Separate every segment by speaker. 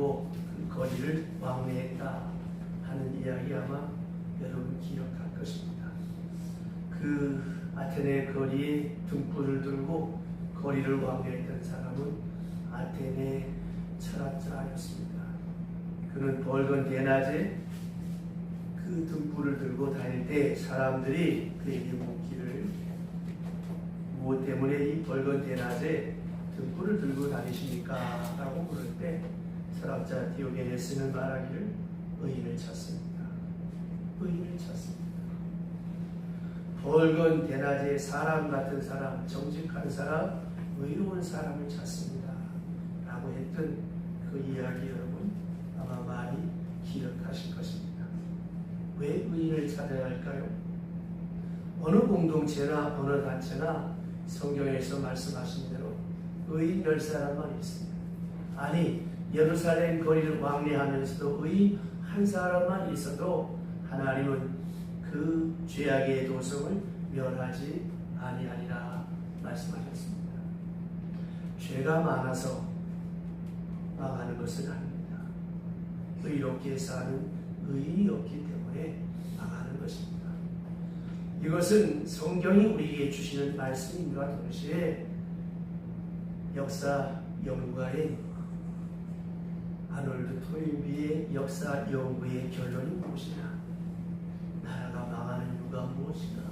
Speaker 1: 들고 그 거리를 왕래했다 하는 이야기 아마 여러분 기억할 것입니다. 그 아테네 거리에 등불을 들고 거리를 왕래했던 사람은 아테네 철학자였습니다. 그는 벌건 대낮에 그 등불을 들고 다닐 때 사람들이 그에게 묻기를, 무엇 때문에 이 벌건 대낮에 등불을 들고 다니십니까? 라고 물을 때 철학자 디오게네스는 말하기를 의인을 찾습니다. 의인을 찾습니다. 벌건 대낮에 사람 같은 사람, 정직한 사람, 의로운 사람을 찾습니다. 라고 했던 그 이야기 여러분 아마 많이 기억하실 것입니다. 왜 의인을 찾아야 할까요? 어느 공동체나 어느 단체나 성경에서 말씀하신 대로 의인 10사람만 있습니다. 아니 예루살렘 거리를 왕래하면서도 의인 한 사람만 있어도 하나님은 그 죄악의 도성을 멸하지 아니하리라 말씀하셨습니다. 죄가 많아서 망하는 것은 아닙니다. 의롭게 사는 의인이 없기 때문에 망하는 것입니다. 이것은 성경이 우리에게 주시는 말씀임과 동시에 역사 연구가인 아놀드 토인비의 역사 연구의 결론이 무엇이냐? 나라가 망하는 이유가 무엇이냐?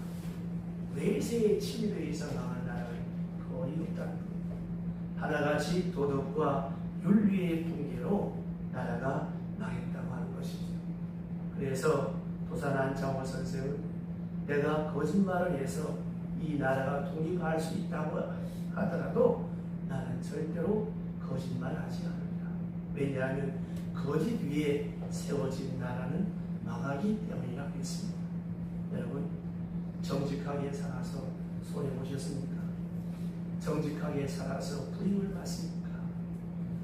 Speaker 1: 외세의 침입에 의해서 망한 나라는 거의 없다는 것. 하나같이 도덕과 윤리의 붕괴로 나라가 망했다고 하는 것이죠. 그래서 도산 안창호 선생은 내가 거짓말을 해서 이 나라가 독립할 수 있다고 하더라도 나는 절대로 거짓말하지 않는다. 왜냐하면 거짓 위에 세워진 나라는 망하기 때문이라고 했습니다. 여러분 정직하게 살아서 손해보셨습니까? 정직하게 살아서 부임을 받습니까?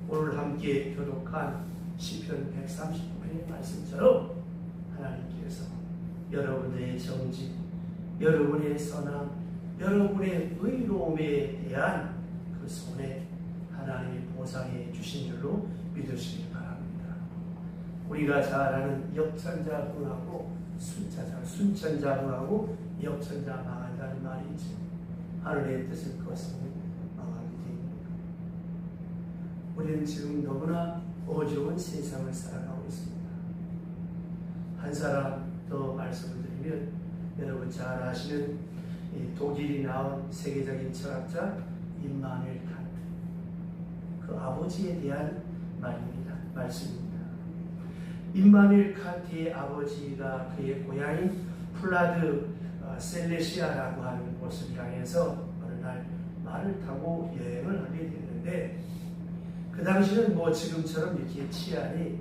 Speaker 1: 오늘 함께 교독한 시편 139편의 말씀처럼 하나님께서 여러분의 정직, 여러분의 선함, 여러분의 의로움에 대한 그 손에 하나님이 보상해 주신 줄로 믿으시기 바랍니다. 우리가 잘 아는 역천자분하고 순천자분하고 역천자 망한다는 말이 있죠. 하늘의 뜻을 거스르면 망하게 됩니다. 우리는 지금 너무나 어려운 세상을 살아가고 있습니다. 한 사람 더 말씀을 드리면 여러분 잘 아시는 독일이 나온 세계적인 철학자 임마누엘 칸트, 그 아버지에 대한 말씀입니다. 임마누엘 칸트의 아버지가 그의 고향인 플라드 셀레시아라고 하는 곳을 향해서 어느 날 말을 타고 여행을 하게 됐는데, 그 당시는 뭐 지금처럼 이렇게 치안이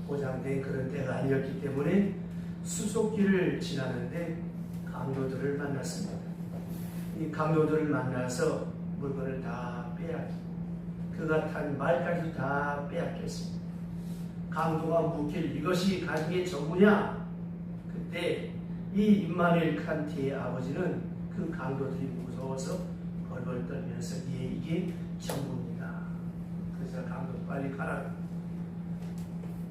Speaker 1: 보장된 그런 때가 아니었기 때문에 수속길을 지나는데 강도들을 만났습니다. 이 강도들을 만나서 물건을 다 빼앗기고 그가 탄 말까지 다 빼앗겼습니다. 강도가 묻길 이것이 가지의 전부냐? 그때 이 임마누엘 칸트의 아버지는 그 강도들이 무서워서 벌벌 떨면서 이게 전부입니다. 그래서 강도 빨리 가라.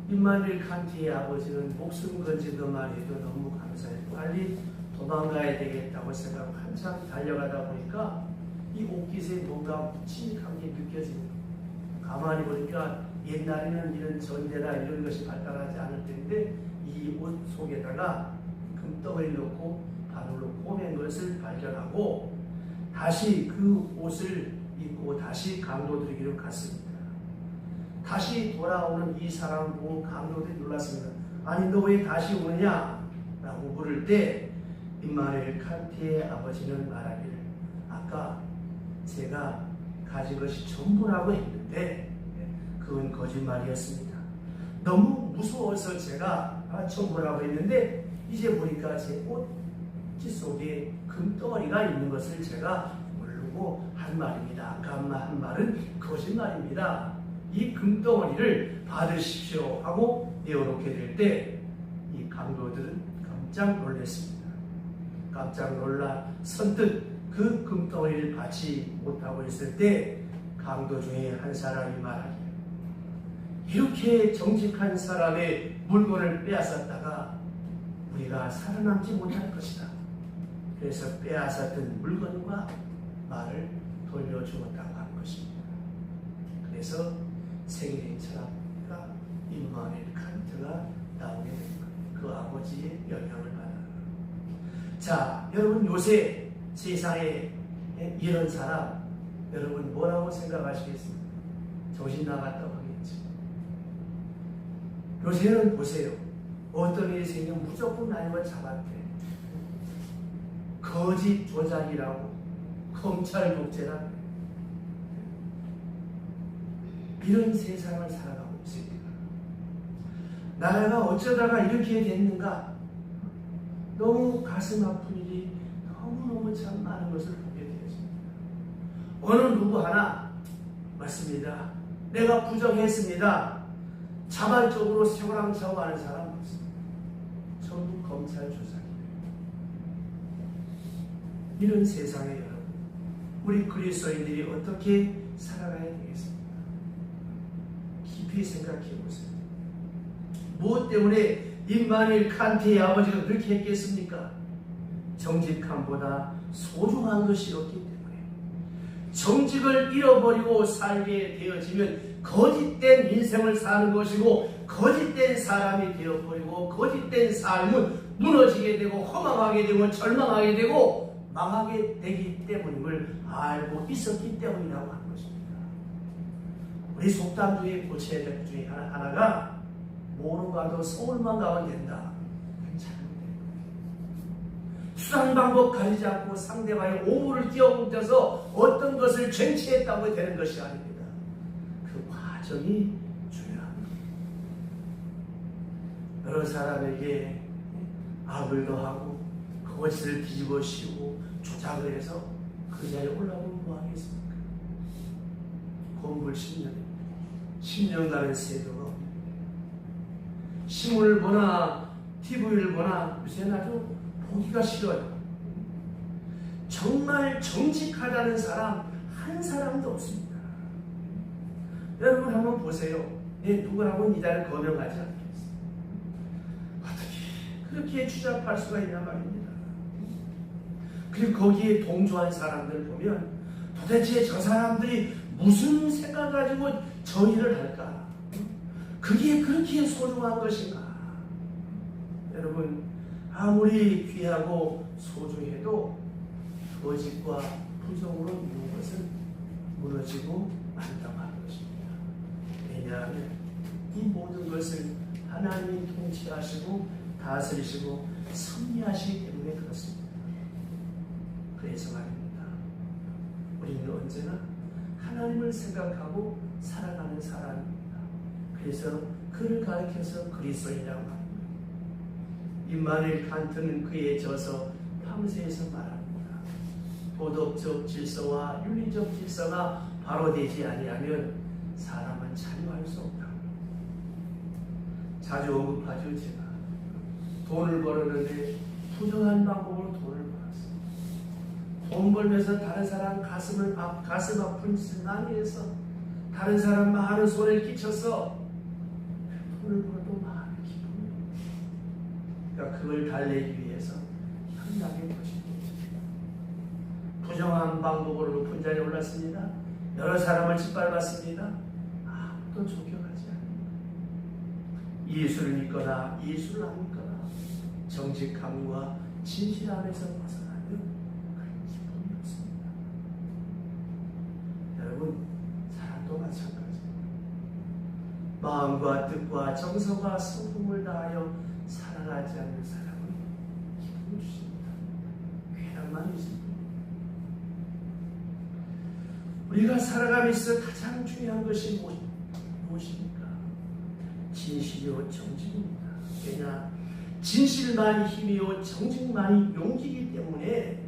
Speaker 1: 임마누엘 칸트의 아버지는 목숨 건지기만 해도 너무 감사해요. 빨리 도망가야 되겠다고 생각하고 한참 달려가다 보니까 이 옷깃에 뭔가 묵직한 게 느껴집니다. 가만히 보니까 옛날에는 이런 전대나 이런 것이 발달하지 않을 텐데 이 옷 속에다가 금덩어리 넣고 바늘로 꼬맨 것을 발견하고 다시 그 옷을 입고 다시 강도들에게로 갔습니다. 다시 돌아오는 이 사람을 보고 강도들이 놀랐습니다. 아니 너 왜 다시 오느냐? 라고 물을 때 임마누엘 칸트의 아버지는 말하기를 아까 제가 가진 것이 전부라고 했는데 그건 거짓말이었습니다. 너무 무서워서 제가 전부라고 했는데 이제 보니까 제 옷깃 속에 금덩어리가 있는 것을 제가 모르고 한 말입니다. 아까 한 말은 거짓말입니다. 이 금덩어리를 받으십시오 하고 내어놓게 될 때 이 강도들은 깜짝 놀랐습니다. 깜짝 놀라 선뜻 그 금덩어리를 받지 못하고 있을 때 강도 중에 한 사람이 말하기를 이렇게 정직한 사람의 물건을 빼앗았다가 우리가 살아남지 못할 것이다. 그래서 빼앗았던 물건과 말을 돌려주었다고 하는 것입니다. 그래서 세계적인 철학가 임마누엘 칸트가 나오게 된 거예요. 그 아버지의 영향을 받아. 자, 여러분 요새 세상에 이런 사람 여러분 뭐라고 생각하시겠습니까? 정신 나갔다고 하겠지. 요새는 보세요. 어떤 일이 생기면 무조건 나이가 잡았대. 거짓 조작이라고 검찰 독재라 이런 세상을 살아가고 있습니다. 나라가 어쩌다가 이렇게 됐는가? 너무 가슴 아픈 일이 너무너무 참 많은 것을 보게 되었습니다. 어느 누구 하나 맞습니다. 내가 부정했습니다. 자발적으로 세월왕차고 하는 사람 없습니다. 전부 검찰 조사입니다. 이런 세상에 여러분, 우리 그리스도인들이 어떻게 살아가야 되겠습니까? 깊이 생각해 보세요. 무엇 때문에 임마누엘 칸트의 아버지가 그렇게 했겠습니까? 정직함보다 소중한 것이 없기 때문에. 정직을 잃어버리고 살게 되어지면 거짓된 인생을 사는 것이고 거짓된 사람이 되어버리고 거짓된 삶은 무너지게 되고 허망하게 되고 절망하게 되고 망하게 되기 때문임을 알고 있었기 때문이라고 하는 것입니다. 우리 속담 중에 고쳐야 될 중에 하나가 뭐로 가도 서울만 가면 된다. 수단 방법 가리지 않고 상대방의 오물을 끼어붙여서 어떤 것을 쟁취했다고 되는 것이 아닙니다. 그 과정이 중요합니다. 여러 사람에게 악을 더하고 거짓을 뒤집어 씌우고 조작을 해서 그 자리에 올라오면 뭐하겠습니까? 공불 10년 10년간의 세도가 없습니다. 신문을 보나 TV를 보나 요새는 아주 보기가 싫어요. 정말 정직하다는 사람 한 사람도 없습니다. 여러분 한번 보세요. 누구라고 이 자리를 거명하지 않겠어요. 어떻게 그렇게 주잡할 수가 있나 말입니다. 그리고 거기에 동조한 사람들을 보면 도대체 저 사람들이 무슨 생각 가지고 저 일을 할까? 그게 그렇게 소중한 것인가? 여러분 아무리 귀하고 소중해도 거짓과 부정으로 이룬 것은 무너지고 만다고 하는 것입니다. 왜냐하면 이 모든 것을 하나님이 통치하시고 다스리시고 섭리하시기 때문에 그렇습니다. 그래서 말입니다. 우리는 언제나 하나님을 생각하고 살아가는 사람입니다. 그래서 그를 가리켜서 그리스도인이라고 합니다. 임마누엘 칸트는 그에 져서 팜세에서 말합니다. 도덕적 질서와 윤리적 질서가 바로 되지 아니하면 사람은 자유할 수 없다. 자주 언급하죠. 제가 돈을 벌었는데 부정한 방법으로 돈을 벌었어요. 돈 벌면서 다른 사람 가슴 아픈 짓을 많이 해서 다른 사람 많은 손해를 끼쳐서 돈을 벌어도 마음이 기쁩니다. 그러니까 그걸 달래기 위해서 현명하게 보십니다. 부정한 방법으로 높은 자리에 올랐습니다. 여러 사람을 짓밟았습니다. 아무도 존경하지 않습니다. 예수를 믿거나 예수를 안 믿거나 정직함과 진실함에서 벗어나면 그런 기쁨이 없습니다. 여러분 사람도 마찬가지입니다. 마음과 뜻과 정성과 성품을 다하여 살아가지 않는 사람은 기쁨을 주십니다. 쾌락만 있습니다. 우리가 살아가면서 가장 중요한 것이 무엇입니까? 진실이요 정직입니다. 왜냐? 진실만이 힘이요 정직만이 용기이기 때문에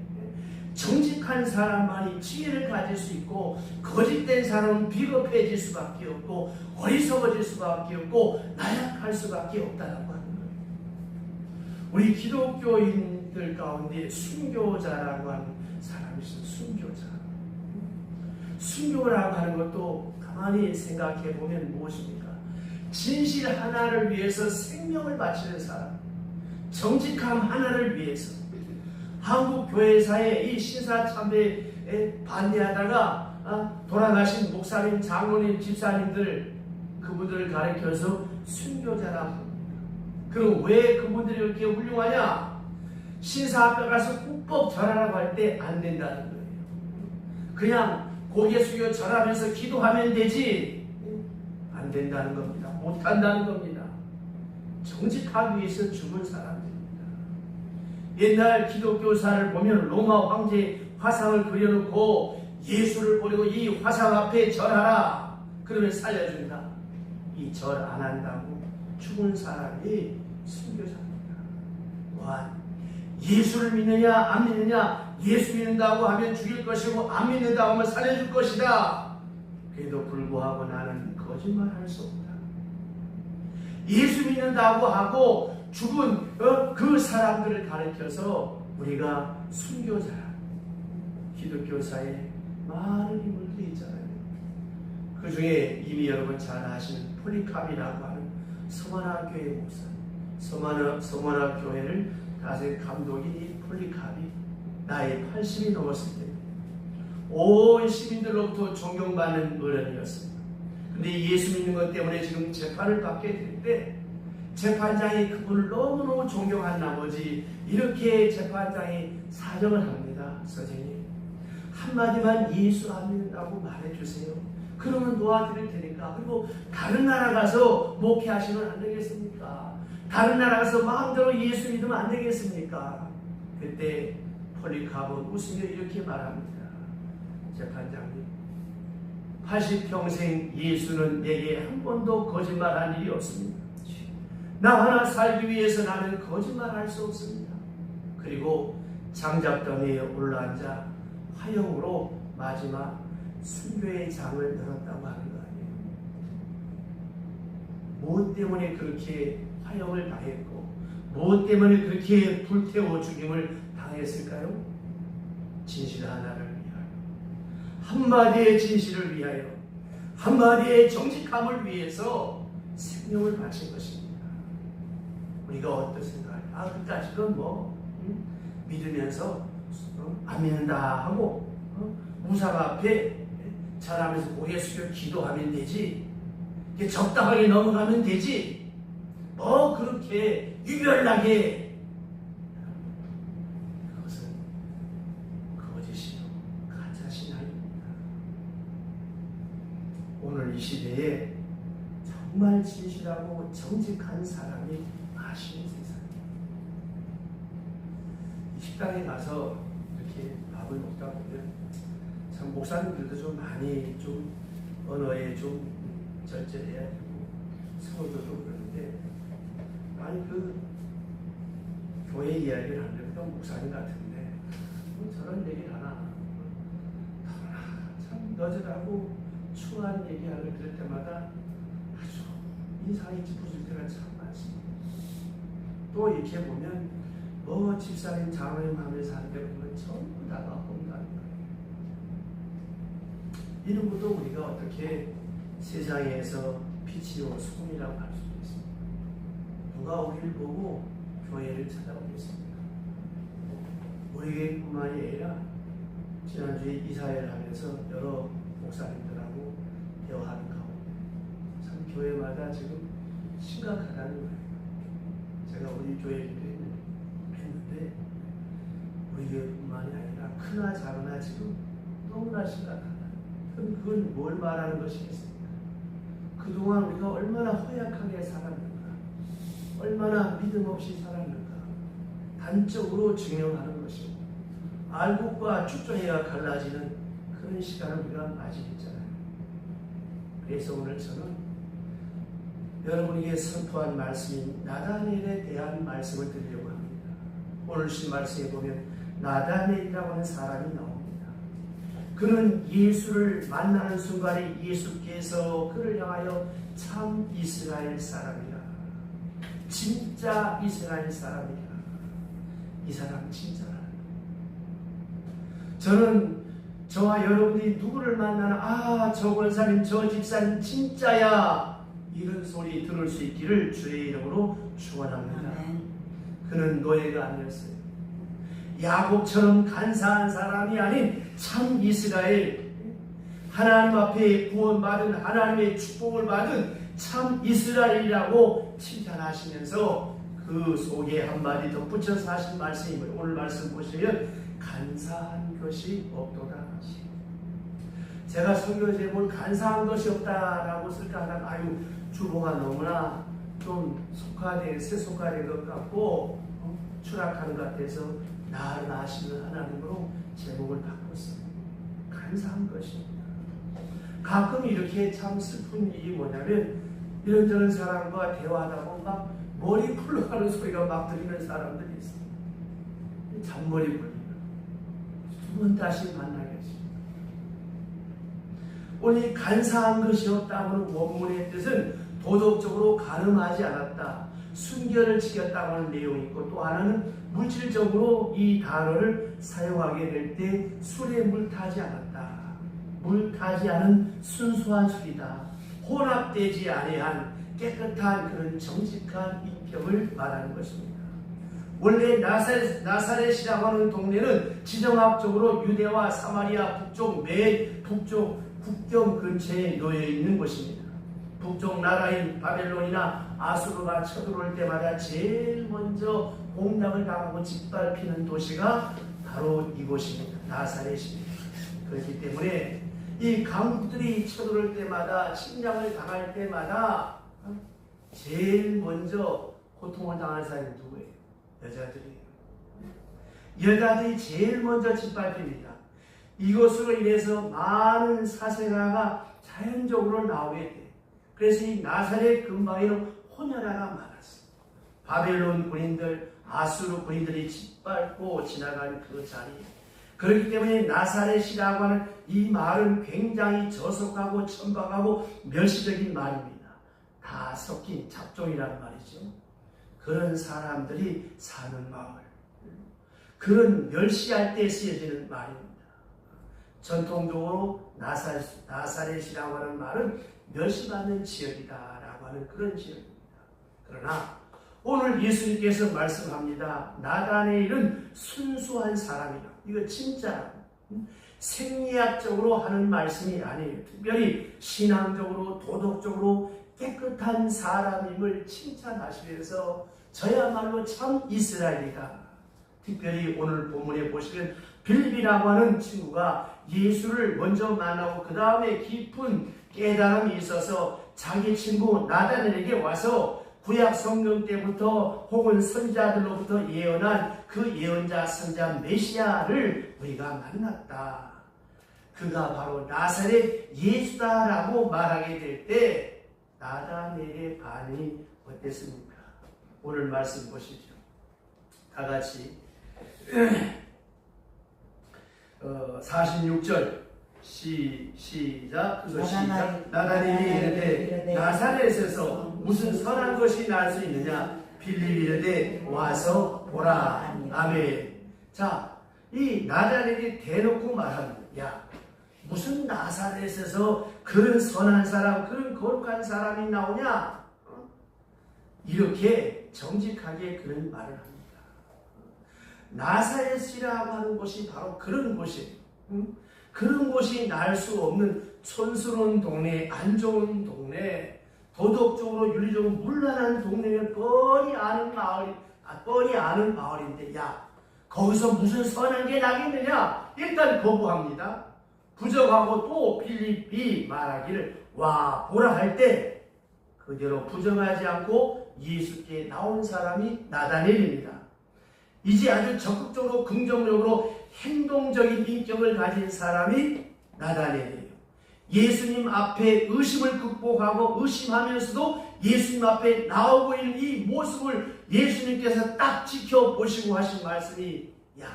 Speaker 1: 정직한 사람만이 지혜를 가질 수 있고 거짓된 사람은 비겁해질 수밖에 없고 어리석어질 수밖에 없고 나약할 수밖에 없다는 하는 거예요. 우리 기독교인들 가운데 순교자라고 하는 사람이 있어요. 순교자. 순교라고 하는 것도 가만히 생각해 보면 무엇입니까? 진실 하나를 위해서 생명을 바치는 사람, 정직함 하나를 위해서 한국 교회사에 이 신사참배에 반대하다가 돌아가신 목사님, 장로님, 집사님들 그분들을 가르쳐서 순교자라 부릅니다. 그럼 왜 그분들이 이렇게 훌륭하냐? 신사 앞에 가서 국법 절하라고 할 때 안 된다는 거예요. 그냥 고개 숙여 절하면서 기도하면 되지 안 된다는 겁니다. 못한다는 겁니다. 정직하기 위해서 죽은 사람들입니다. 옛날 기독교사를 보면 로마 황제 화상을 그려놓고 예수를 보려고 이 화상 앞에 절하라 그러면 살려준다. 이 절 안 한다고 죽은 사람이 순교자입니다. 또한 예수를 믿느냐 안 믿느냐, 예수 믿는다고 하면 죽일 것이고 안 믿는다고 하면 살려줄 것이다. 그래도 불구하고 나는 거짓말할 수 없다. 예수 믿는다고 하고 죽은 그 사람들을 가르쳐서 우리가 순교자라. 기독교사에 많은 인물들이 있잖아요. 그 중에 이미 여러분 잘 아시는 폴리캅이라고 하는 서머나 교회 목사, 서머나 교회를 다스린 감독인 이 폴리캅이 나이 80이 넘었을 때 온 시민들로부터 존경받는 어른이었습니다. 근데 예수 믿는 것 때문에 지금 재판을 받게 될 때 재판장이 그분을 너무너무 존경한 나머지 이렇게 재판장이 사정을 합니다. 선생님, 한마디만 예수 안 믿는다고 말해주세요. 그러면 도와드릴 테니까. 그리고 다른 나라 가서 목회하시면 안 되겠습니까? 다른 나라 가서 마음대로 예수 믿으면 안 되겠습니까? 그때 폴리캅은 웃으며 이렇게 말합니다. 재판장님, 80평생 예수는 내게 한 번도 거짓말한 일이 없습니다. 나 하나 살기 위해서 나는 거짓말할 수 없습니다. 그리고 장작더미에 올라앉아 화형으로 마지막 순교의 장을 열었다고 하는 거 아니에요. 무엇 때문에 그렇게 화형을 당했고 무엇 때문에 그렇게 불태워 죽임을 당했을까요? 진실 하나를 위하여, 한마디의 진실을 위하여, 한마디의 정직함을 위해서 생명을 바친 것입니다. 우리가 어떻습니까? 그까짓건 믿으면서 안 믿는다 하고 우상 앞에 절하면서 고개 숙여 기도하면 되지, 적당하게 넘어가면 되지, 그렇게 유별나게, 그것은 거짓이요 가짜신앙입니다. 오늘 이 시대에 정말 진실하고 정직한 사람이 마시는 세상이에요. 식당에 가서 이렇게 밥을 먹다 보면 참 목사님들도 좀 많이 좀 언어에 좀 절제해야 되고 성도도 그러는데, 아니 교회 이야기를 하는데 목사님 같은데 저런 얘기를 하나, 참 너절하고 추한 얘기를 들을 때마다 아주 인상이 짚어질 때가 참 많습니다. 또 이렇게 보면 집사님 장로님 하면서 하는데 보면 전부 다가 혼나는 거예요. 이런 것도 우리가 어떻게 세상에서 빛이요 소금이라고 할 수 있습니다. 누가 우리를 보고 교회를 찾아오겠습니까? 우리 교회뿐만이 아니라 지난주에 이사회를 하면서 여러 목사님들하고 대화하는 가운데 참 교회마다 지금 심각하다는 거예요. 제가 우리 교회에 했는데 우리 교회뿐만이 아니라 크나 작으나 지금 너무나 심각하다. 그럼 그건 뭘 말하는 것이겠습니까? 그동안 우리가 얼마나 허약하게 살았는가, 얼마나 믿음 없이 살았는가 단적으로 증명하는 것이고, 알곡과 쭉정이가 갈라지는 그런 시간을 우리가 맞이했잖아요. 그래서 오늘 저는 여러분에게 선포한 말씀인 나다넬에 대한 말씀을 드리려고 합니다. 오늘 신 말씀에 보면 나다넬이라고 하는 사람이 나옵니다. 그는 예수를 만나는 순간에 예수께서 그를 향하여 참 이스라엘 사람이라, 진짜 이스라엘 사람이라, 이 사람 진짜라. 저는 저와 여러분이 누구를 만나나 저 권사님 저 집사님 진짜야 이런 소리 들을 수 있기를 주의 이름으로 축원합니다. 그는 노예가 아니었어요. 야곱처럼 간사한 사람이 아닌 참 이스라엘, 하나님 앞에 구원받은, 하나님의 축복을 받은 참 이스라엘이라고 칭찬하시면서 그 속에 한마디 덧붙여서 하신 말씀이고요. 오늘 말씀 보시면 간사한 것이 없도다. 제가 설교 제목을 간사한 것이 없다라고 쓸까 하다가 아유 주보가 너무나 좀 세속화된 것 같고 추락하는 것 같아서 나를 아시는 하나님으로 제목을 바꿨어요. 간사한 것입니다. 가끔 이렇게 참 슬픈 일이 뭐냐면 이런저런 사람과 대화하다 보면 막 머리 풀러가는 소리가 막 들리는 사람들이 있어요. 잔머리 굴리면 두 번 다시 만나겠습니다. 오늘 간사한 것이 없다고는 원문의 뜻은 도덕적으로 가늠하지 않았다, 순결을 지켰다고 하는 내용이 있고, 또 하나는 물질적으로 이 단어를 사용하게 될 때 술에 물타지 않았다, 물타지 않은 순수한 술이다, 혼합되지 아니한 깨끗한 그런 정직한 인격을 말하는 것입니다. 원래 나사렛이라고 하는 동네는 지정학적으로 유대와 사마리아 북쪽 국경 근처에 놓여 있는 곳입니다. 북쪽 나라인 바벨론이나 아수르가 쳐들어올 때마다 제일 먼저 공격을 당하고 짓밟히는 도시가 바로 이곳입니다. 나사렛입니다. 그렇기 때문에 이 강국들이 쳐들어올 때마다, 침략을 당할 때마다 제일 먼저 고통을 당하는 사람이 누구예요? 여자들이에요. 여자들이 제일 먼저 짓밟힙니다. 이것으로 인해서 많은 사생아가 자연적으로 나오게 돼요. 그래서 이 나사렛 근방에는 혼혈아가 많았어요. 바벨론 군인들, 아수르 군인들이 짓밟고 지나간 그 자리에. 그렇기 때문에 나사렛이라고 하는 이 말은 굉장히 저속하고 천박하고 멸시적인 말입니다. 다 섞인 잡종이라는 말이죠. 그런 사람들이 사는 마을, 그런 멸시할 때 쓰여지는 말입니다. 전통적으로 나사렛이라고 하는 말은 멸시받는 지역이다라고 하는 그런 지역입니다. 그러나 오늘 예수님께서 말씀합니다. 나다네엘은 순수한 사람이다. 이거 진짜 생리학적으로 하는 말씀이 아니에요. 특별히 신앙적으로 도덕적으로 깨끗한 사람임을 칭찬하시면서 저야말로 참 이스라엘이다. 특별히 오늘 본문에 보시면 빌립이라고 하는 친구가 예수를 먼저 만나고 그 다음에 깊은 깨달음이 있어서 자기 친구 나다넬에게 와서 구약 성경 때부터 혹은 선자들로부터 예언한 그 예언자 선자 메시아를 우리가 만났다. 그가 바로 나사렛 예수다라고 말하게 될 때 나다넬의 반응이 어땠습니까? 오늘 말씀 보시죠. 다 같이 46절 시작. 나다넬이 이르되 나사렛에서 무슨 선한 것이 날 수 있느냐? 빌립이 이르되 와서 보라. 아멘. 자, 이 나다넬이 대놓고 말합니다. 야, 무슨 나사렛에서 그런 선한 사람, 그런 거룩한 사람이 나오냐? 이렇게 정직하게 그런 말을 합니다. 나사렛이라고 하는 곳이 바로 그런 곳이에요. 그런 곳이 날 수 없는 촌스러운 동네, 안 좋은 동네, 도덕적으로 윤리적으로 문란한 동네를 뻔히 아는 마을인데, 야, 거기서 무슨 선한 게 나겠느냐? 일단 거부합니다. 부정하고 또 빌립이 말하기를 와 보라 할 때 그대로 부정하지 않고 예수께 나온 사람이 나다넬입니다. 이제 아주 적극적으로 긍정적으로 행동적인 인격을 가진 사람이 나다넬이에요. 예수님 앞에 의심을 극복하고 의심하면서도 예수님 앞에 나오고 있는 이 모습을 예수님께서 딱 지켜보시고 하신 말씀이, 야,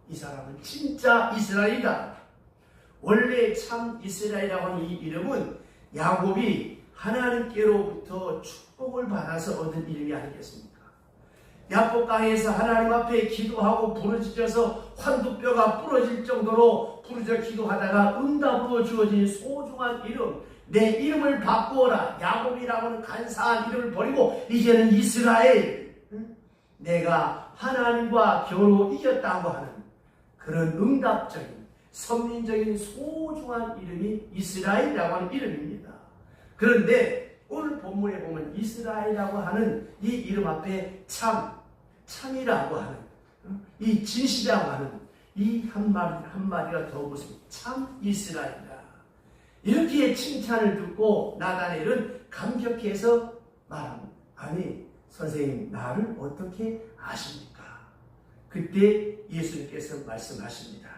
Speaker 1: 이 사람은 진짜 이스라엘이다. 원래 참 이스라엘이라고 하는 이 이름은 야곱이 하나님께로부터 축복을 받아서 얻은 이름이 아니겠습니까? 야복강에서 하나님 앞에 기도하고 부르짖어서 환두뼈가 부러질 정도로 부르짖어 기도하다가 응답으로 주어진 소중한 이름, 내 이름을 바꾸어라. 야곱이라고 하는 간사한 이름을 버리고 이제는 이스라엘. 내가 하나님과 겨루 이겼다고 하는 그런 응답적인 선민적인 소중한 이름이 이스라엘이라고 하는 이름입니다. 그런데 오늘 본문에 보면 이스라엘이라고 하는 이 이름 앞에 참이라고 하는 이 진실이라고 하는 이 한마디가 더 붙습니다. 참 이스라엘이다. 이렇게 칭찬을 듣고 나다니엘은 감격해서 말합니다. 아니 선생님 나를 어떻게 아십니까? 그때 예수님께서 말씀하십니다.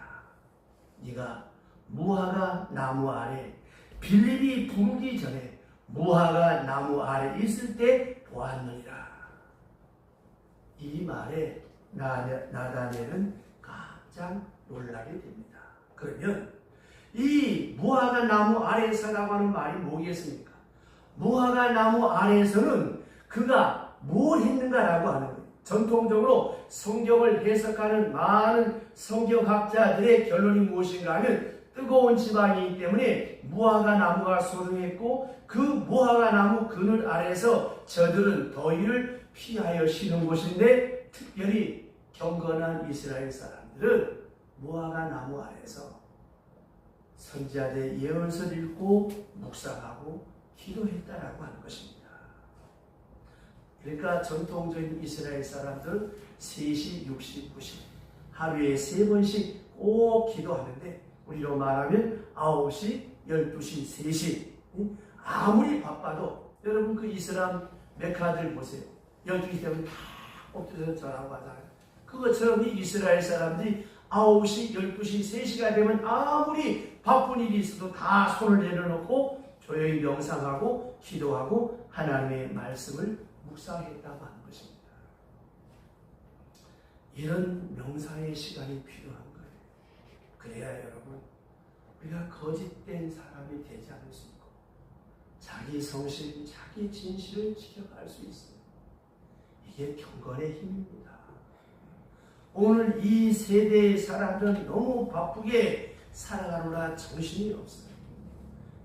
Speaker 1: 네가 무화과 나무 아래 빌립이 부르기 전에 무화과 나무 아래 있을 때 보았느니라. 이 말에 나다니엘은 깜짝 놀라게 됩니다. 그러면 이 무화과 나무 아래에서라고 하는 말이 뭐겠습니까? 무화과 나무 아래에서는 그가 뭘 했는가라고 하는 거예요. 전통적으로 성경을 해석하는 많은 성경학자들의 결론이 무엇인가 하면 뜨거운 지방이기 때문에 무화과 나무가 소중했고 그 무화과 나무 그늘 아래에서 저들은 더위를 피하여 쉬는 곳인데 특별히 경건한 이스라엘 사람들은 무화과 나무 아래에서 선지자들의 예언서를 읽고 묵상하고 기도했다라고 하는 것입니다. 그러니까 전통적인 이스라엘 사람들은 3시, 6시, 9시 하루에 3번씩 꼭 기도하는데 우리로 말하면 9시, 12시, 3시 아무리 바빠도 여러분 그 이슬람 메카들 보세요. 12시 되면 다 엎드려서 절하고 하잖아요. 그것처럼 이 이스라엘 사람들이 9시, 12시, 3시가 되면 아무리 바쁜 일이 있어도 다 손을 내려놓고 조용히 명상하고 기도하고 하나님의 말씀을 묵상했다고 하는 것입니다. 이런 명상의 시간이 필요한 거예요. 그래야 여러분 우리가 거짓된 사람이 되지 않을 수 있고 자기 성실, 자기 진실을 지켜갈 수 있어요. 이게 경건의 힘입니다. 오늘 이 세대의 사람들은 너무 바쁘게 살아가느라 정신이 없어요.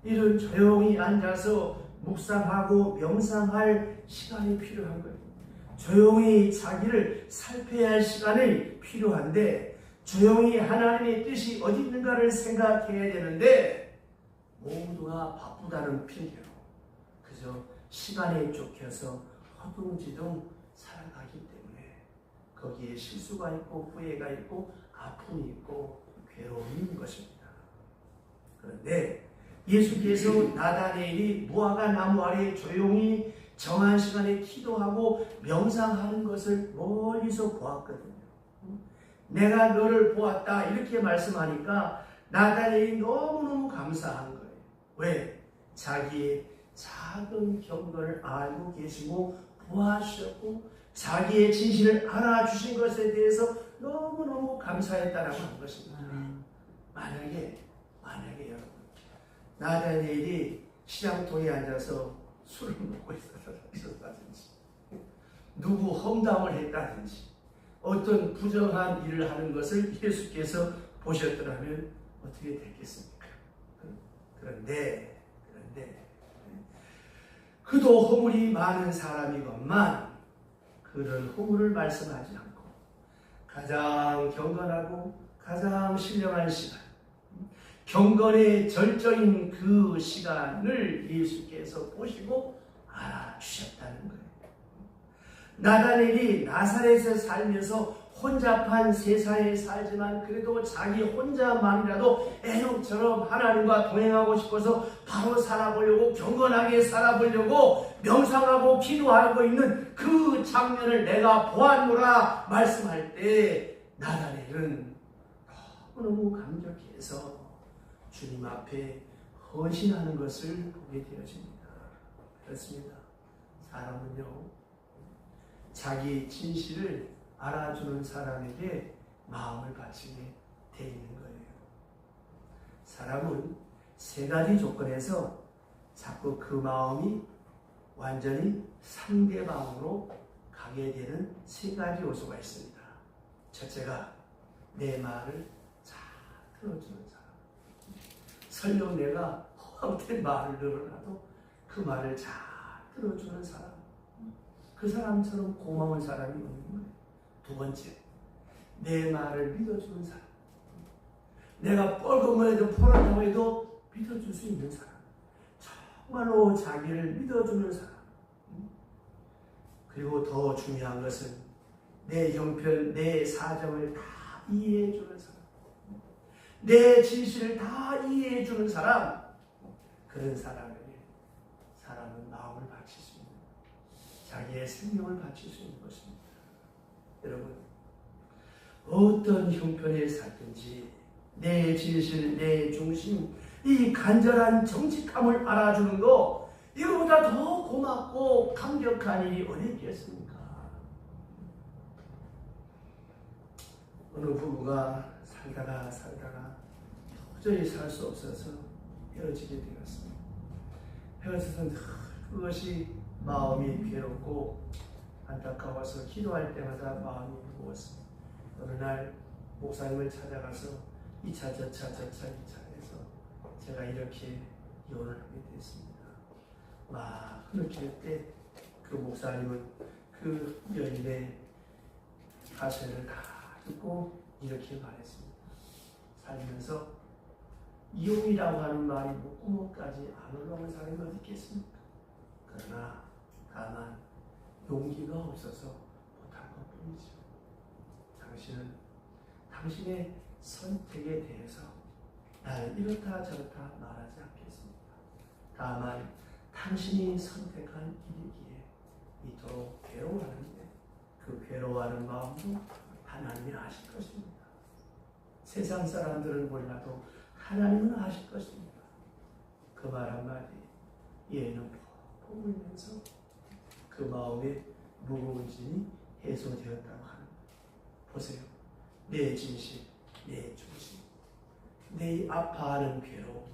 Speaker 1: 이런 조용히 앉아서 묵상하고 명상할 시간이 필요한 거예요. 조용히 자기를 살펴야 할 시간이 필요한데 조용히 하나님의 뜻이 어디 있는가를 생각해야 되는데 모두가 바쁘다는 핑계로 그저 시간에 쫓겨서 허둥지둥 살아가기 때문에 거기에 실수가 있고 후회가 있고 아픔이 있고 괴로움이 있는 것입니다. 그런데 예수께서 나다니엘이 무화과 나무 아래 조용히 정한 시간에 기도하고 명상하는 것을 멀리서 보았거든요. 내가 너를 보았다 이렇게 말씀하니까 나다니엘이 너무너무 감사한 거예요. 왜? 자기의 작은 경건을 알고 계시고 보아주셨고 자기의 진실을 알아주신 것에 대해서 너무너무 감사했다라고 하는 것입니다. 만약에 여러분 나다니엘이 시장통에 앉아서 술을 먹고 있었다든지 누구 험담을 했다든지 어떤 부정한 일을 하는 것을 예수께서 보셨더라면 어떻게 됐겠습니까? 그런데 그도 허물이 많은 사람이건만 그런 허물을 말씀하지 않고 가장 경건하고 가장 신령한 시간 경건의 절정인 그 시간을 예수께서 보시고 알아주셨다는 거예요. 나다니엘이 나사렛에 살면서 혼잡한 세상에 살지만 그래도 자기 혼자만이라도 에녹처럼 하나님과 동행하고 싶어서 바로 살아보려고 경건하게 살아보려고 명상하고 기도하고 있는 그 장면을 내가 보았노라 말씀할 때 나다니엘은 너무너무 감격해서 주님 앞에 헌신하는 것을 보게 되어집니다. 그렇습니다. 사람은요 자기 진실을 알아주는 사람에게 마음을 바치게 돼 있는 거예요. 사람은 세 가지 조건에서 자꾸 그 마음이 완전히 상대방으로 가게 되는 세 가지 요소가 있습니다. 첫째가 내 말을 잘 들어주는 사람. 설령 내가 아무튼 말을 늘어나도 그 말을 잘 들어주는 사람, 그 사람처럼 고마운 사람이 없는 거예요. 두 번째, 내 말을 믿어주는 사람. 내가 뻘건만 해도 포란다고 해도 믿어줄 수 있는 사람. 정말로 자기를 믿어주는 사람. 그리고 더 중요한 것은 내 형편, 내 사정을 다 이해해주는 사람. 내 진실을 다 이해해주는 사람. 그런 사람에게 사람은 마음을 바칠 수 있는, 자기의 생명을 바칠 수 있는 것입니다. 여러분, 어떤 형편에 살든지 내 진실, 내 중심, 이 간절한 정직함을 알아주는 거, 이거보다 더 고맙고 감격한 일이 어디 있겠습니까? 어느 부부가 살다가 도저히 살 수 없어서 헤어지게 되었습니다. 헤어져서 그것이 마음이 괴롭고 안타까워서 기도할 때마다 마음이 무거웠습니다. 어느 날 목사님을 찾아가서 2차, 저차, 2차에서 제가 이렇게 이혼을 하게 됐습니다. 막 그렇게 할 때 그 목사님은 그 여인의 가설을 다 듣고 이렇게 말했습니다. 살면서 이혼이라고 하는 말이 목구멍까지 안 올라오는 사람이 어디 있겠습니까? 그러나 다만 용기가 없어서 못한 것뿐이죠. 당신은 당신의 선택에 대해서 나는 이렇다 저렇다 말하지 않겠습니다. 다만 당신이 선택한 일이기에 이토록 괴로워하는데 그 괴로워하는 마음도 하나님이 아실 것입니다. 세상 사람들은 몰라도 하나님은 아실 것입니다. 그 말 한마디 얘는 푹 울면서 그 마음의 무거운 짐이 해소되었다고 하는 거예요. 보세요. 내 진실, 내 중심, 내 아파하는 괴로움,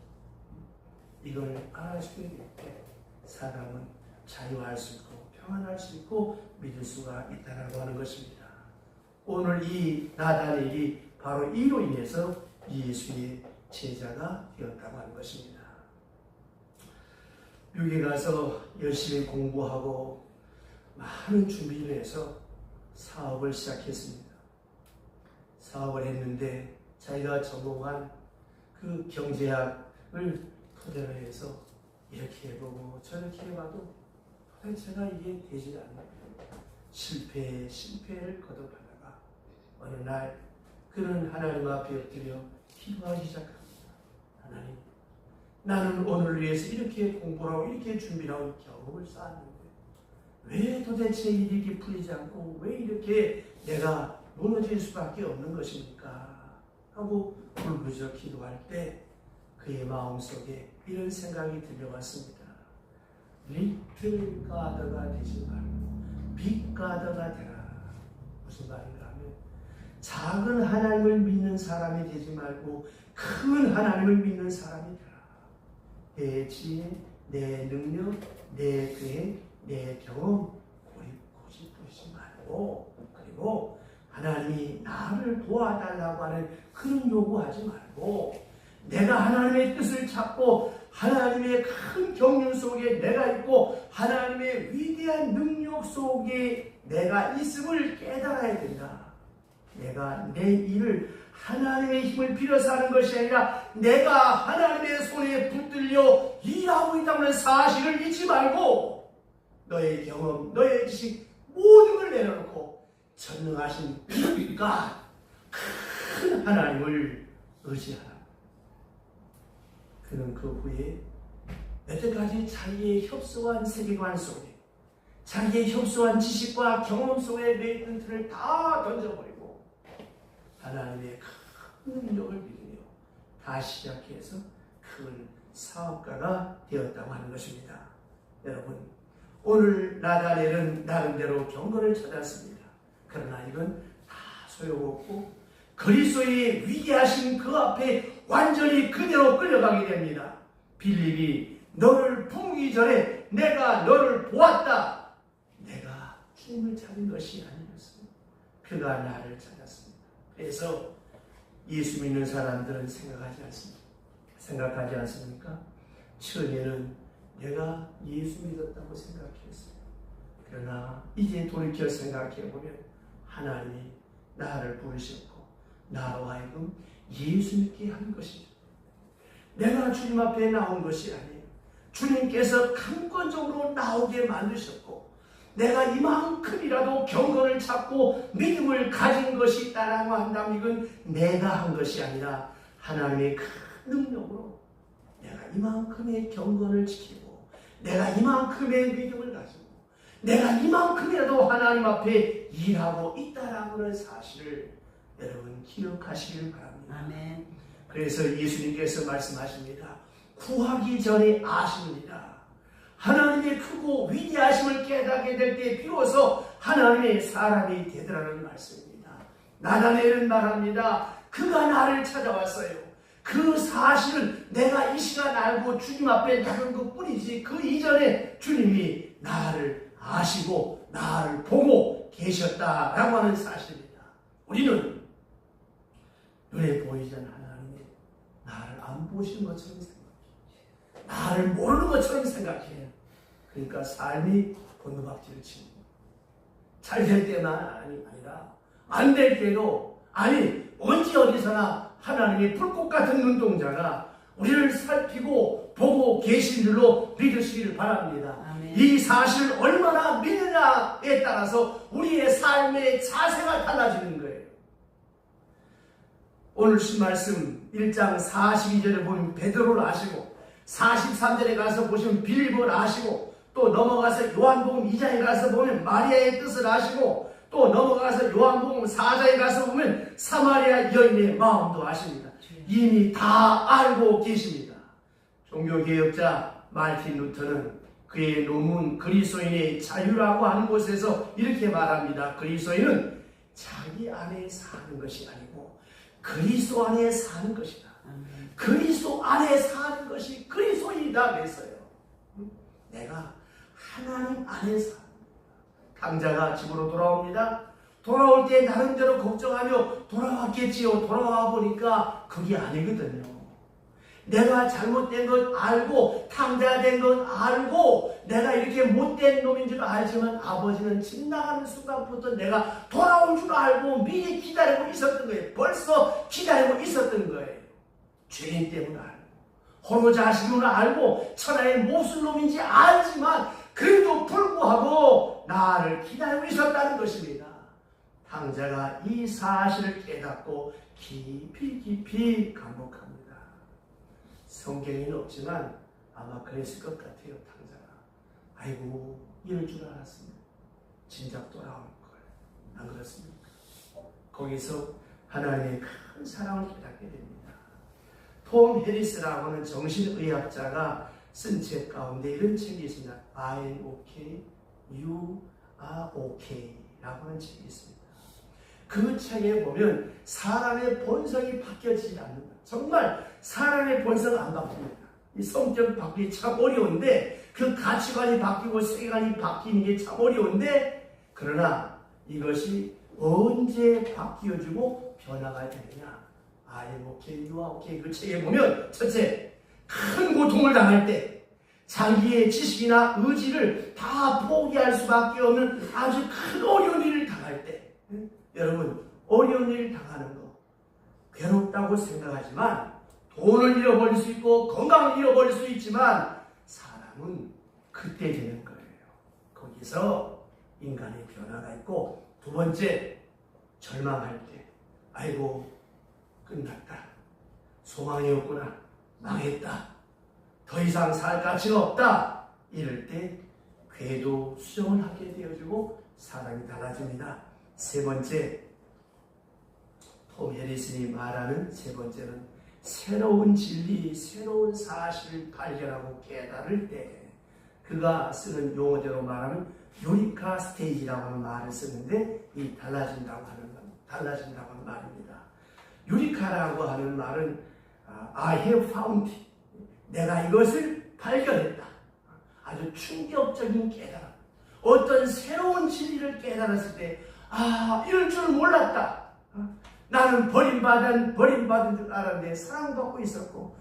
Speaker 1: 이걸 알아주게 될 때 사람은 자유할 수 있고 평안할 수 있고 믿을 수가 있다고 하는 것입니다. 오늘 이 나다넬이 바로 이로 인해서 예수의 제자가 되었다고 하는 것입니다. 미국에 가서 열심히 공부하고 많은 준비를 해서 사업을 시작했습니다. 사업을 했는데 자기가 전공한 그 경제학을 토대로 해서 이렇게 해보고 저렇게 해봐도 도대체가 이게 되지 않는 거예요. 실패를 거듭하다가 어느 날 그는 하나님 앞에 엎드려 기도하기 시작합니다. 하나님, 나는 오늘을 위해서 이렇게 공부를 하고 이렇게 준비를 하고 경험을 쌓았는데 왜 도대체 이렇게 풀리지 않고 왜 이렇게 내가 무너질 수밖에 없는 것입니까? 하고 울부짖어 기도할 때 그의 마음속에 이런 생각이 들려왔습니다. 리틀 가드가 되지 말고 빅 가드가 되라. 무슨 말인가 하면 작은 하나님을 믿는 사람이 되지 말고 큰 하나님을 믿는 사람이 되라. 내 지혜, 내 능력, 내 계획, 내 경험 고집부리지 말고, 그리고 하나님이 나를 도와달라고 하는 그런 요구하지 말고 내가 하나님의 뜻을 찾고 하나님의 큰 경륜 속에 내가 있고 하나님의 위대한 능력 속에 내가 있음을 깨달아야 된다. 내가 내 일을 하나님의 힘을 빌어서 하는 것이 아니라 내가 하나님의 손에 붙들려 일하고 있다는 사실을 잊지 말고 너의 경험, 너의 지식 모든 걸 내려놓고 전능하신 빛과 큰 하나님을 의지하라. 그는 그 후에 여태까지 자기의 협소한 세계관 속에 자기의 협소한 지식과 경험 속에 내있는 틀을 다 던져버리고 하나님의 큰 능력을 믿으며 다시 시작해서 큰 사업가가 되었다고 하는 것입니다. 여러분, 오늘 나다넬은 나름대로 경건을 찾았습니다. 그러나 이건 다 소용없고 그리스도의 위대하신 그 앞에 완전히 그대로 끌려가게 됩니다. 빌립이 너를 부르기 전에 내가 너를 보았다. 내가 주님을 찾은 것이 아니었습니다. 그가 나를 찾았습니다. 그래서 예수 믿는 사람들은 생각하지 않습니까? 처음에는 내가 예수 믿었다고 생각했어요. 그러나 이제 돌이켜 생각해보면 하나님이 나를 부르셨고 나로 하여금 예수 믿게 한 것이죠. 내가 주님 앞에 나온 것이 아니에요. 주님께서 강권적으로 나오게 만드셨고 내가 이만큼이라도 경건을 찾고 믿음을 가진 것이 있다라고 한다면 이건 내가 한 것이 아니라 하나님의 큰 능력으로 내가 이만큼의 경건을 지키고 내가 이만큼의 믿음을 가지고 내가 이만큼이라도 하나님 앞에 일하고 있다라고 하는 사실을 여러분 기억하시길 바랍니다.
Speaker 2: 아멘.
Speaker 1: 그래서 예수님께서 말씀하십니다. 구하기 전에 아십니다. 하나님의 크고 위대하심을 깨닫게 될 때 비로소 하나님의 사람이 되더라는 말씀입니다. 나다네엘은 말합니다. 그가 나를 찾아왔어요. 그 사실은 내가 이 시간 알고 주님 앞에 나간 것뿐이지 그 이전에 주님이 나를 아시고 나를 보고 계셨다라고 하는 사실입니다. 우리는 눈에 보이지 않는 하나님이 나를 안 보시는 것처럼 생각해요. 나를 모르는 것처럼 생각해요. 그러니까 삶이 곤두박질을 치는 거예요. 잘 될 때만 아니라 안 될 때도 언제 어디서나 하나님의 불꽃 같은 눈동자가 우리를 살피고 보고 계신 줄로 믿으시기를 바랍니다.
Speaker 2: 아멘.
Speaker 1: 이 사실을 얼마나 믿느냐에 따라서 우리의 삶의 자세가 달라지는 거예요. 오늘 말씀 1장 42절에 보면 베드로를 아시고 43절에 가서 보시면 빌립을 아시고 또 넘어가서 요한복음 2장에 가서 보면 마리아의 뜻을 아시고 또 넘어가서 요한복음 4장에 가서 보면 사마리아 여인의 마음도 아십니다. 이미 다 알고 계십니다. 종교개혁자 마르틴 루터는 그의 논문 그리스도인의 자유라고 하는 곳에서 이렇게 말합니다. 그리스도인은 자기 안에 사는 것이 아니고 그리스도 안에 사는 것이다. 그리스도 안에 사는 것이 그리스도이다 그랬어요. 내가 하나님 안에 사. 강자가 집으로 돌아옵니다. 돌아올 때 나름대로 걱정하며 돌아왔겠지요. 돌아와 보니까 그게 아니거든요. 내가 잘못된 것 알고 탕자된 것 알고 내가 이렇게 못된 놈인 줄 알지만 아버지는 집 나가는 순간부터 내가 돌아올 줄 알고 미리 기다리고 있었던 거예요. 벌써 기다리고 있었던 거예요. 죄인 때문에 알고 홀로 자식으로 알고 천하의 무슨 놈인지 알지만 그래도 불구하고 나를 기다리고 있었다는 것입니다. 탕자가 이 사실을 깨닫고 깊이 감옥합니다. 성경에는 없지만 아마 그랬을 것 같아요. 탕자가 아이고 이럴 줄 알았습니다. 진작 돌아올 걸. 안 그렇습니까? 거기서 하나님의 큰 사랑을 깨닫게 됩니다. 톰 해리스라고 하는 정신의학자가 쓴 책 가운데 이런 책이 있습니다. I am okay, you are okay 라고 하는 책이 있습니다. 그 책에 보면 사람의 본성이 바뀌어지지 않는다. 정말 사람의 본성은 안 바뀝니다. 이 성격 바뀌기 참 어려운데 그 가치관이 바뀌고 세계관이 바뀌는 게 참 어려운데 그러나 이것이 언제 바뀌어지고 변화가 되느냐. I am okay, you are okay. 그 책에 보면 첫째, 큰 고통을 당할 때 자기의 지식이나 의지를 다 포기할 수밖에 없는 아주 큰 어려운 일을 당할 때 여러분 어려운 일을 당하는 거 괴롭다고 생각하지만 돈을 잃어버릴 수 있고 건강을 잃어버릴 수 있지만 사람은 그때 되는 거예요. 거기서 인간의 변화가 있고 두 번째 절망할 때 아이고 끝났다. 소망이 없구나. 망했다. 더 이상 살 가치가 없다. 이럴 때 궤도 수정을 하게 되어지고 사람이 달라집니다. 세 번째, 톰 해리슨이 말하는 세 번째는 새로운 진리, 새로운 사실을 발견하고 깨달을 때 그가 쓰는 용어대로 말하면 유리카 스테이지라고 하는 말을 쓰는데 이 달라진다고 하는 말입니다. 유리카라고 하는 말은 I have found it. 내가 이것을 발견했다. 아주 충격적인 깨달음. 어떤 새로운 진리를 깨달았을 때 이럴 줄 몰랐다. 나는 버림받은 줄 알았는데 사랑받고 있었고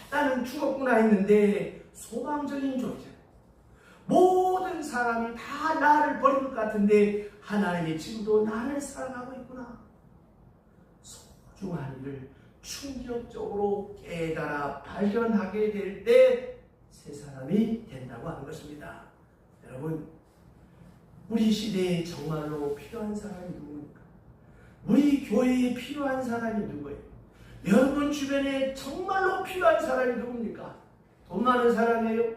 Speaker 1: 나는 죽었구나 했는데 소망적인 존재. 모든 사람이 다 나를 버릴 것 같은데 하나님이 지금도 나를 사랑하고 있구나. 소중한 일을 충격적으로 깨달아 발견하게 될 때 새 사람이 된다고 하는 것입니다. 여러분, 우리 시대에 정말로 필요한 사람이 누구입니까? 우리 교회에 필요한 사람이 누구예요? 여러분 주변에 정말로 필요한 사람이 누굽니까? 돈 많은 사람이에요?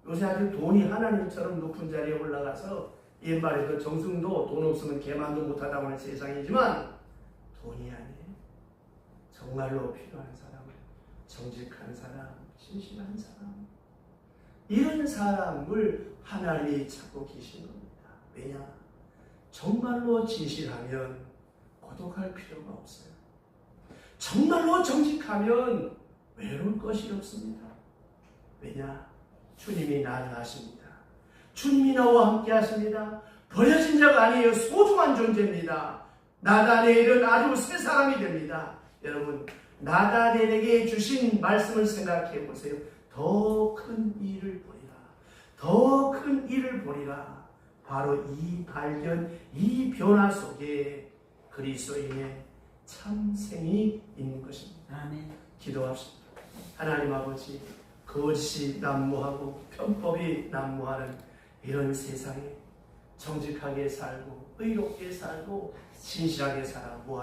Speaker 1: 요새 아주 돈이 하나님처럼 높은 자리에 올라가서 옛말에도 정승도 돈 없으면 개만도 못하다고 하는 세상이지만 돈이 아니에요. 정말로 필요한 사람, 정직한 사람, 신실한 사람, 이런 사람을 하나님이 찾고 계신 겁니다. 왜냐? 정말로 진실하면 고독할 필요가 없어요. 정말로 정직하면 외로울 것이 없습니다. 왜냐? 주님이 나를 아십니다. 주님이 나와 함께 하십니다. 버려진 자가 아니에요. 소중한 존재입니다. 나다넬은 아주 새 사람이 됩니다. 여러분, 나다넬에게 주신 말씀을 생각해 보세요. 더 큰 일을 보리라. 더 큰 일을 보리라. 바로 이 발견, 이 변화 속에 그리스도인의 참생이 있는 것입니다.
Speaker 2: 아멘.
Speaker 1: 기도합시다. 하나님 아버지, 거짓이 난무하고 편법이 난무하는 이런 세상에 정직하게 살고 의롭게 살고 진실하게 살아 무한